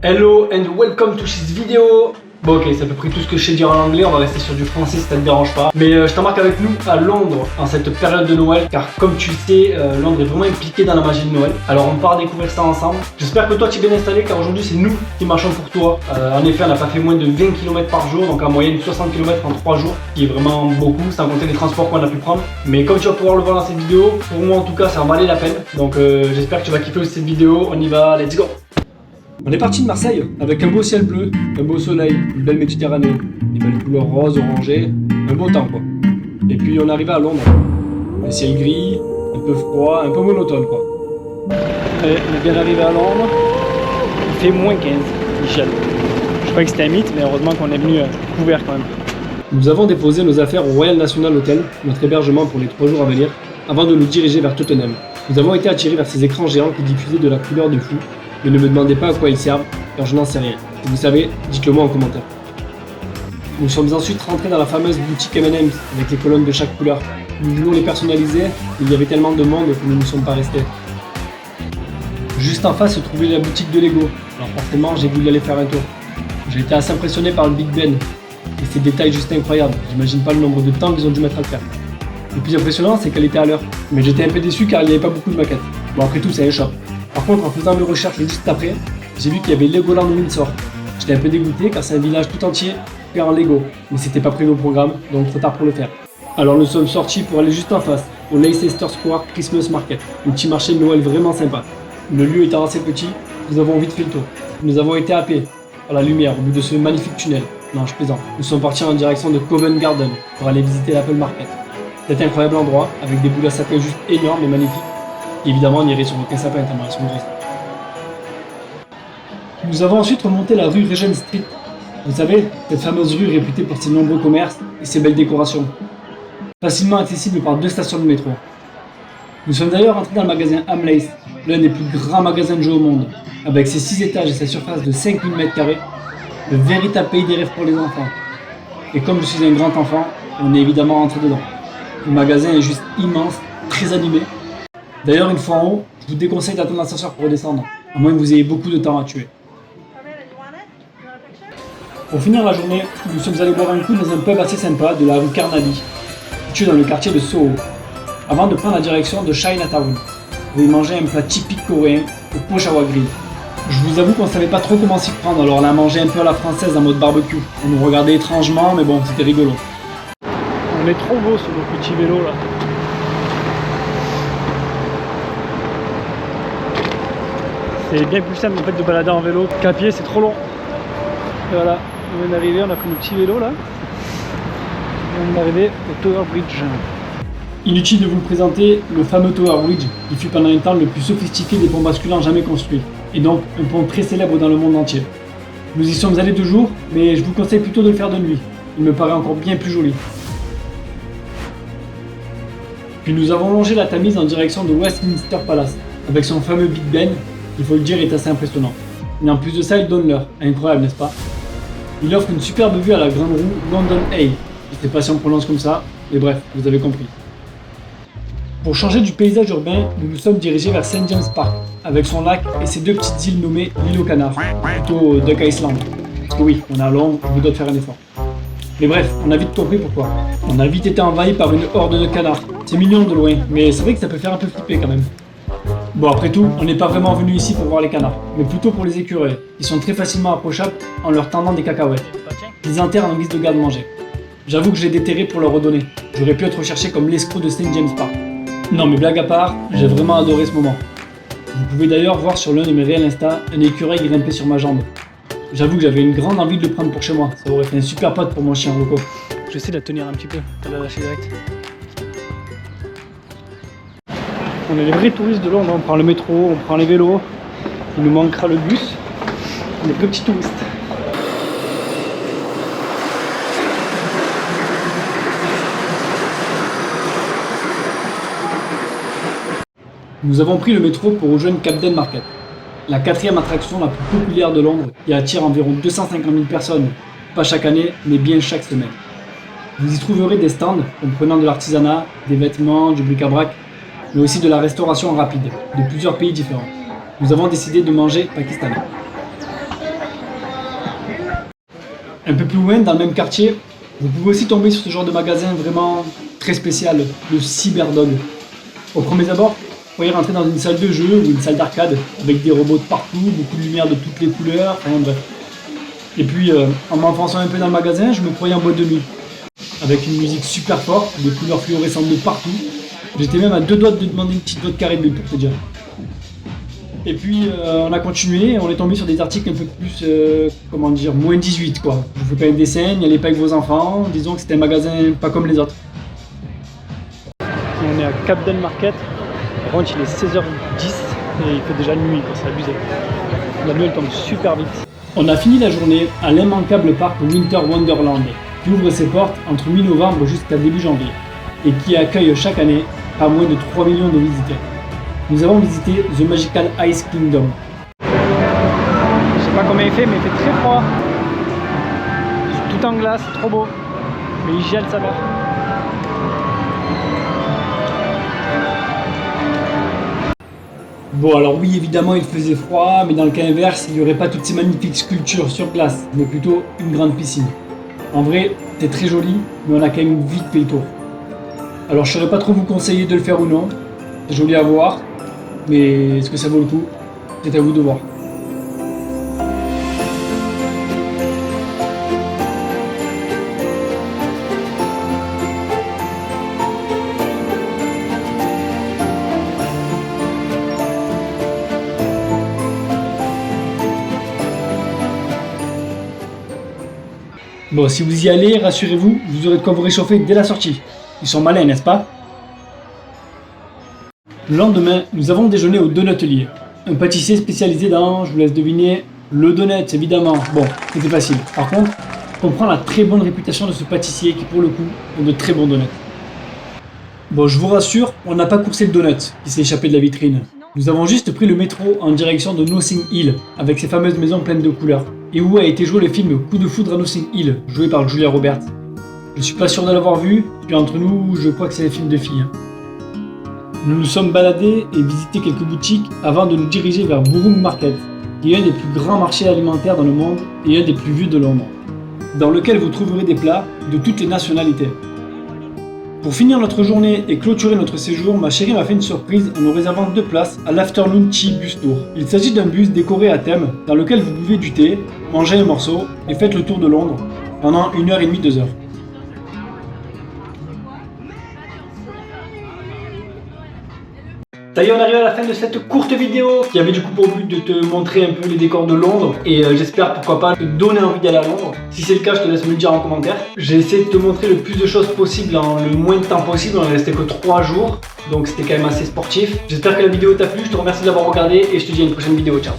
Hello and welcome to this video. Bon ok, c'est à peu près tout ce que je sais dire en anglais, on va rester sur du français si ça te dérange pas. Mais je t'embarque avec nous à Londres en cette période de Noël, car comme tu le sais, Londres est vraiment impliqué dans la magie de Noël. Alors on part découvrir ça ensemble. J'espère que toi tu es bien installé, car aujourd'hui c'est nous qui marchons pour toi. En effet, on n'a pas fait moins de 20 km par jour, donc en moyenne 60 km en 3 jours, ce qui est vraiment beaucoup, sans compter les transports qu'on a pu prendre. Mais comme tu vas pouvoir le voir dans cette vidéo, pour moi en tout cas ça en valait la peine. Donc j'espère que tu vas kiffer aussi cette vidéo, on y va, let's go. On est parti de Marseille avec un beau ciel bleu, un beau soleil, une belle Méditerranée, des belles couleurs roses, orangées, un beau temps quoi. Et puis on est arrivé à Londres, un ciel gris, un peu froid, un peu monotone quoi. Allez, on est bien arrivé à Londres, il fait moins 15, Michel. Je croyais que c'était un mythe, mais heureusement qu'on est venu couvert quand même. Nous avons déposé nos affaires au Royal National Hotel, notre hébergement pour les 3 jours à venir, avant de nous diriger vers Tottenham. Nous avons été attirés vers ces écrans géants qui diffusaient de la couleur de fou. Mais ne me demandez pas à quoi ils servent, car je n'en sais rien. Si vous savez, dites-le moi en commentaire. Nous sommes ensuite rentrés dans la fameuse boutique M&M's, avec les colonnes de chaque couleur. Nous voulions les personnaliser, mais il y avait tellement de monde que nous ne sommes pas restés. Juste en face se trouvait la boutique de Lego, alors forcément j'ai voulu aller faire un tour. J'ai été assez impressionné par le Big Ben, et ses détails juste incroyables, j'imagine pas le nombre de temps qu'ils ont dû mettre à le faire. Le plus impressionnant c'est qu'elle était à l'heure, mais j'étais un peu déçu car il n'y avait pas beaucoup de maquettes. Bon après tout c'est un shop. Par contre, en faisant mes recherches juste après, j'ai vu qu'il y avait Legoland Windsor. J'étais un peu dégoûté car c'est un village tout entier fait en Lego, mais c'était pas prévu au programme, donc trop tard pour le faire. Alors nous sommes sortis pour aller juste en face, au Leicester Square Christmas Market, un petit marché de Noël vraiment sympa. Le lieu étant assez petit, nous avons vite fait le tour. Nous avons été happés par la lumière au bout de ce magnifique tunnel. Non, je plaisante. Nous sommes partis en direction de Covent Garden pour aller visiter l'Apple Market. C'était un incroyable endroit, avec des boules à sapin juste énormes et magnifiques. Et évidemment, on irait sur aucun sapin tellement elles sont grosses. Nous avons ensuite remonté la rue Regent Street. Vous savez, cette fameuse rue réputée pour ses nombreux commerces et ses belles décorations. Facilement accessible par 2 stations de métro. Nous sommes d'ailleurs entrés dans le magasin Hamleys, l'un des plus grands magasins de jeux au monde. Avec ses 6 étages et sa surface de 5000 m², le véritable pays des rêves pour les enfants. Et comme je suis un grand enfant, on est évidemment rentré dedans. Le magasin est juste immense, très animé. D'ailleurs, une fois en haut, je vous déconseille d'attendre l'ascenseur pour redescendre, à moins que vous ayez beaucoup de temps à tuer. Pour finir la journée, nous sommes allés boire un coup dans un pub assez sympa de la rue Carnaby, situé dans le quartier de Soho, avant de prendre la direction de Chinatown, pour y manger un plat typique coréen au pochawa grill. Je vous avoue qu'on savait pas trop comment s'y prendre, alors on a mangé un peu à la française en mode barbecue. On nous regardait étrangement, mais bon, c'était rigolo. On est trop beau sur le petit vélo là. C'est bien plus simple en fait de balader en vélo qu'à pied, c'est trop long. Et voilà, on vient d'arriver, on a pris nos petits vélos là. Et on est arrivé au Tower Bridge. Inutile de vous le présenter, le fameux Tower Bridge, qui fut pendant un temps le plus sophistiqué des ponts basculants jamais construits. Et donc un pont très célèbre dans le monde entier. Nous y sommes allés 2 jours, mais je vous conseille plutôt de le faire de nuit. Il me paraît encore bien plus joli. Puis nous avons longé la Tamise en direction de Westminster Palace, avec son fameux Big Ben, il faut le dire, est assez impressionnant. Et en plus de ça, il donne l'heure. Incroyable, n'est-ce pas? Il offre une superbe vue à la grande roue London Eye. Je sais pas si on prononce comme ça, mais bref, vous avez compris. Pour changer du paysage urbain, nous nous sommes dirigés vers St. James Park, avec son lac et ses 2 petites îles nommées l'île aux canards, plutôt Duck Island. Parce que oui, on est à Londres, je vous dois faire un effort. Mais bref, on a vite compris pourquoi. On a vite été envahi par une horde de canards. C'est mignon de loin, mais c'est vrai que ça peut faire un peu flipper quand même. Bon, après tout, on n'est pas vraiment venu ici pour voir les canards, mais plutôt pour les écureuils, qui sont très facilement approchables en leur tendant des cacahuètes. Ils enterrent en guise de garde-manger. J'avoue que je l'ai déterré pour leur redonner. J'aurais pu être recherché comme l'escroc de St. James Park. Non mais blague à part, j'ai vraiment adoré ce moment. Vous pouvez d'ailleurs voir sur l'un de mes réels Insta un écureuil grimper sur ma jambe. J'avoue que j'avais une grande envie de le prendre pour chez moi, ça aurait fait un super pote pour mon chien Rocco. J'essaie de la tenir un petit peu, pour la lâcher direct. On est les vrais touristes de Londres, on prend le métro, on prend les vélos, il nous manquera le bus, on est petits touristes. Nous avons pris le métro pour rejoindre Camden Market, la 4e attraction la plus populaire de Londres qui attire environ 250 000 personnes, pas chaque année, mais bien chaque semaine. Vous y trouverez des stands comprenant de l'artisanat, des vêtements, du bric-à-brac, mais aussi de la restauration rapide, de plusieurs pays différents. Nous avons décidé de manger pakistanais. Un peu plus loin, dans le même quartier, vous pouvez aussi tomber sur ce genre de magasin vraiment très spécial, le Cyberdog. Au premier abord, vous pourriez rentrer dans une salle de jeu ou une salle d'arcade avec des robots de partout, beaucoup de lumière de toutes les couleurs, enfin bref. Et puis, en m'enfonçant un peu dans le magasin, je me croyais en boîte de nuit, avec une musique super forte, des couleurs fluorescentes de partout. J'étais même à 2 doigts de demander une petite vodka Red Bull pour te dire. Et puis on a continué, on est tombé sur des articles un peu plus, comment dire, moins 18 quoi. Je vous fais pas une dessin, n'y allez pas avec vos enfants, disons que c'était un magasin pas comme les autres. On est à Camden Market, par contre il est 16h10 et il fait déjà nuit quoi, c'est abusé. La nuit elle tombe super vite. On a fini la journée à l'immanquable parc Winter Wonderland, qui ouvre ses portes entre mi-novembre jusqu'à début janvier, et qui accueille chaque année pas moins de 3 millions de visiteurs. Nous avons visité The Magical Ice Kingdom. Je sais pas combien il fait, mais il fait très froid. C'est tout en glace, c'est trop beau. Mais il gèle sa mère. Bon alors oui, évidemment il faisait froid, mais dans le cas inverse, il n'y aurait pas toutes ces magnifiques sculptures sur glace, mais plutôt une grande piscine. En vrai, c'est très joli, mais on a quand même vite fait le tour. Alors je ne saurais pas trop vous conseiller de le faire ou non. C'est joli à voir, mais est-ce que ça vaut le coup? C'est à vous de voir. Bon, si vous y allez, rassurez-vous, vous aurez de quoi vous réchauffer dès la sortie. Ils sont malins, n'est-ce pas? Le lendemain, nous avons déjeuné au Donutelier, un pâtissier spécialisé dans, je vous laisse deviner, le donut évidemment. Bon, c'était facile. Par contre, on comprend la très bonne réputation de ce pâtissier qui pour le coup ont de très bons donuts. Bon, je vous rassure, on n'a pas coursé le donut qui s'est échappé de la vitrine. Nous avons juste pris le métro en direction de Notting Hill, avec ses fameuses maisons pleines de couleurs, et où a été joué le film Coup de foudre à Notting Hill, joué par Julia Roberts. Je suis pas sûr de l'avoir vu, puis entre nous, je crois que c'est un film de filles. Nous nous sommes baladés et visité quelques boutiques avant de nous diriger vers Borough Market, qui est un des plus grands marchés alimentaires dans le monde et un des plus vieux de Londres, dans lequel vous trouverez des plats de toutes les nationalités. Pour finir notre journée et clôturer notre séjour, ma chérie m'a fait une surprise en nous réservant 2 places à l'Afternoon Tea Bus Tour. Il s'agit d'un bus décoré à thème dans lequel vous buvez du thé, mangez un morceau et faites le tour de Londres pendant 1h30, 2 heures. Ça y est, on arrive à la fin de cette courte vidéo qui avait du coup pour but de te montrer un peu les décors de Londres et j'espère pourquoi pas te donner envie d'aller à Londres. Si c'est le cas, je te laisse me le dire en commentaire. J'ai essayé de te montrer le plus de choses possible en le moins de temps possible, on est resté que 3 jours, donc c'était quand même assez sportif. J'espère que la vidéo t'a plu, je te remercie de l'avoir regardé et je te dis à une prochaine vidéo, ciao.